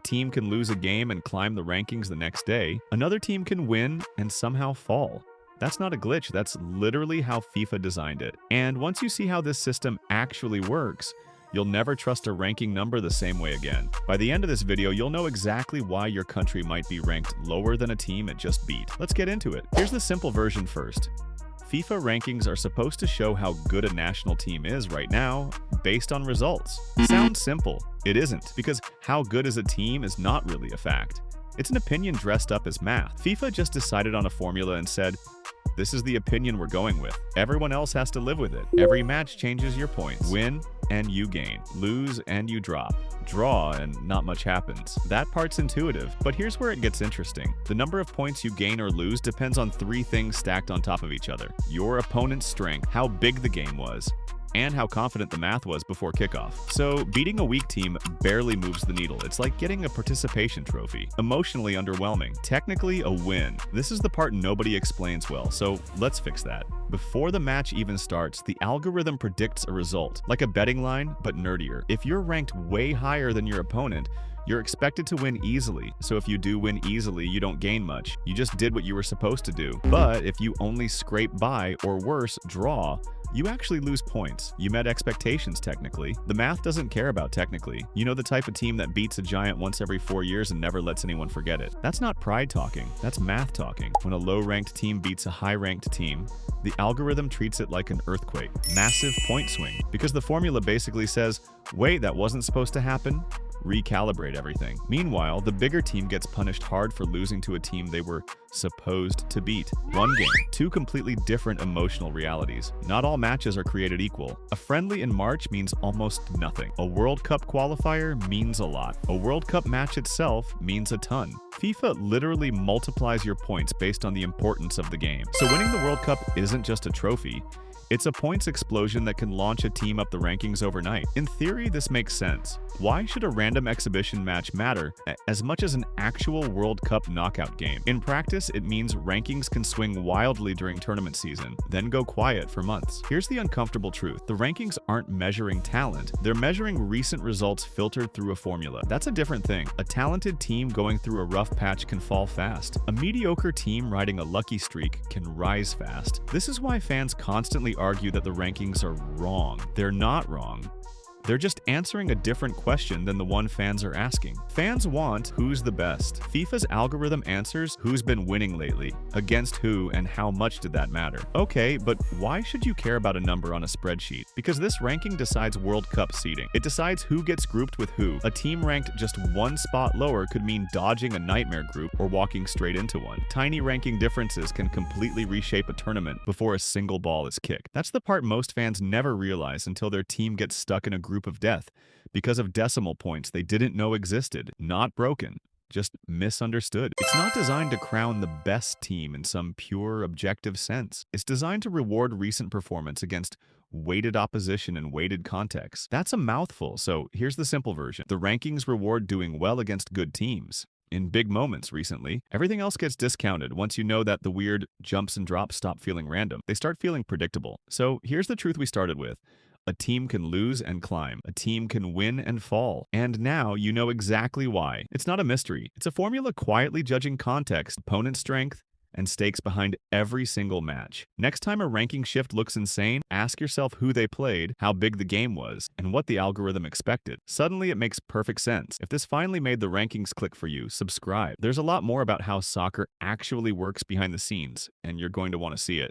team can lose a game and climb the rankings the next day, another team can win and somehow fall. That's not a glitch, that's literally how FIFA designed it. And once you see how this system actually works, you'll never trust a ranking number the same way again. By the end of this video, you'll know exactly why your country might be ranked lower than a team it just beat. Let's get into it. Here's the simple version first. FIFA rankings are supposed to show how good a national team is right now based on results. Sounds simple. It isn't, because how good is a team is not really a fact. It's an opinion dressed up as math. FIFA just decided on a formula and said, this is the opinion we're going with. Everyone else has to live with it. Every match changes your points. Win and you gain. Lose and you drop. Draw and not much happens. That part's intuitive, but here's where it gets interesting. The number of points you gain or lose depends on three things stacked on top of each other: your opponent's strength, how big the game was, and how confident the math was before kickoff. So beating a weak team barely moves the needle. It's like getting a participation trophy. Emotionally underwhelming. Technically a win. This is the part nobody explains well, so let's fix that. Before the match even starts, the algorithm predicts a result, like a betting line, but nerdier. If you're ranked way higher than your opponent, you're expected to win easily, so if you do win easily, you don't gain much. You just did what you were supposed to do. But if you only scrape by, or worse, draw, you actually lose points. You met expectations technically. The math doesn't care about technically. You know, the type of team that beats a giant once every 4 years and never lets anyone forget it. That's not pride talking, that's math talking. When a low-ranked team beats a high-ranked team, the algorithm treats it like an earthquake. Massive point swing. Because the formula basically says, wait, that wasn't supposed to happen? Recalibrate everything. Meanwhile, the bigger team gets punished hard for losing to a team they were supposed to beat. One game, two completely different emotional realities. Not all matches are created equal. A friendly in March means almost nothing. A World Cup qualifier means a lot. A World Cup match itself means a ton. FIFA literally multiplies your points based on the importance of the game. So winning the World Cup isn't just a trophy. It's a points explosion that can launch a team up the rankings overnight. In theory, this makes sense. Why should a random exhibition match matter as much as an actual World Cup knockout game? In practice, it means rankings can swing wildly during tournament season, then go quiet for months. Here's the uncomfortable truth. The rankings aren't measuring talent. They're measuring recent results filtered through a formula. That's a different thing. A talented team going through a rough patch can fall fast. A mediocre team riding a lucky streak can rise fast. This is why fans constantly argue that the rankings are wrong. They're not wrong. They're just answering a different question than the one fans are asking. Fans want who's the best. FIFA's algorithm answers who's been winning lately, against who, and how much did that matter. Okay, but why should you care about a number on a spreadsheet? Because this ranking decides World Cup seeding. It decides who gets grouped with who. A team ranked just one spot lower could mean dodging a nightmare group or walking straight into one. Tiny ranking differences can completely reshape a tournament before a single ball is kicked. That's the part most fans never realize until their team gets stuck in a group of death because of decimal points they didn't know existed. Not broken, just misunderstood. It's not designed to crown the best team in some pure objective sense. It's designed to reward recent performance against weighted opposition and weighted context. That's a mouthful, so here's the simple version. The rankings reward doing well against good teams. In big moments recently, everything else gets discounted once you know that the weird jumps and drops stop feeling random. They start feeling predictable. So here's the truth we started with. A team can lose and climb. A team can win and fall. And now you know exactly why. It's not a mystery. It's a formula quietly judging context, opponent strength, and stakes behind every single match. Next time a ranking shift looks insane, ask yourself who they played, how big the game was, and what the algorithm expected. Suddenly it makes perfect sense. If this finally made the rankings click for you, subscribe. There's a lot more about how soccer actually works behind the scenes, and you're going to want to see it.